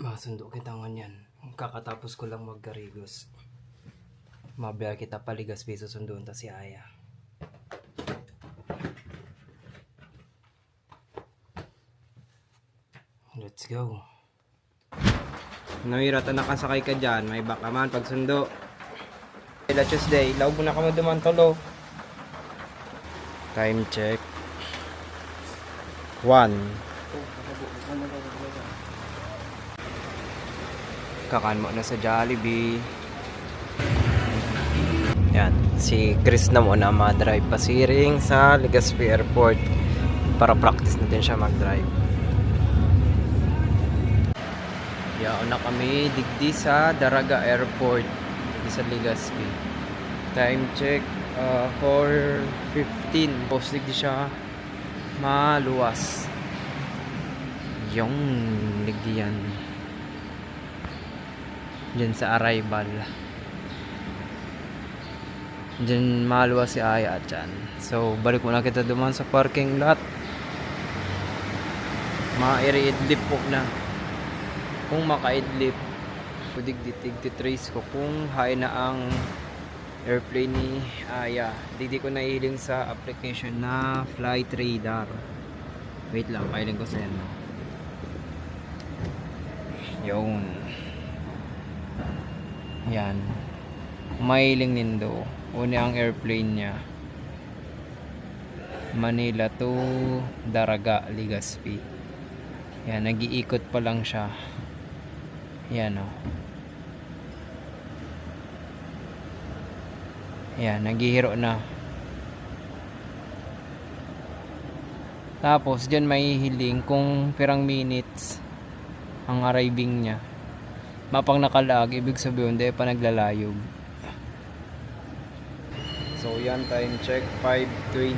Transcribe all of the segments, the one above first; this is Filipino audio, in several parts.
Masundo kita nganyan. Kakatapos ko lang magkarigos. Mabiyar kita paligas piso sunduan ta si Aya. Let's go. Nawirata nakasakay ka dyan. May baka man pagsundo. Tuesday. Law mo na ka mo dumantolo. Time check. 1. Kakan mo na sa Jollibee. Yan, si Chris na muna ma-drive pasiring sa Legazpi Airport para practice natin siya mag-drive. Yaon na kami digdi sa Daraga Airport digdi sa Legazpi. Time check 4:15. Post digdi siya maluwas. Yung digdi yan. Diyan sa arrival. Diyan maluwa si Aya at dyan. So, balik muna kita duman sa parking lot. Ma-i-idlip po na. Kung maka-idlip, pudig titrace ko kung hay na ang airplane ni Aya. Di ko nahiling sa application na Flight Radar. Wait lang, pailing ko sa yan. Yun. Yan. Mailing nindo. Una ang airplane niya. Manila to Daraga, Legazpi. Yan, nag-iikot pa lang siya. Yan o. Yan, naghihiro na. Tapos, dyan may hiling kung pirang minutes ang arriving niya. Mapang nakalag, ibig sabihin hindi pa naglalayog. So yan, time check 5:20.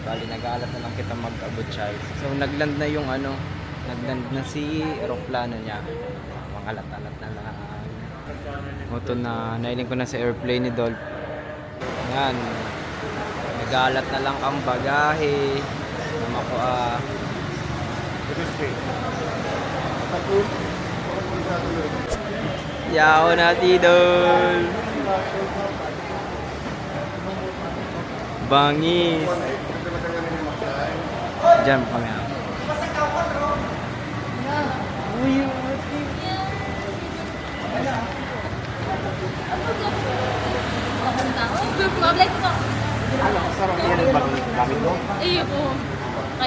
Bali nag-aalat na lang kita mag-abot siya. So nagland na yung nagland na si eroplano niya. Pangalat-alat na lang. Ito na, nailing ko na sa airplane ni Dolph. Yan. Nag-aalat na lang ang bagahe. Naman ko Yao na tidol. Bangis. Diyan pa nga. Ano, sarap yan ang gamit mo? Iyo po.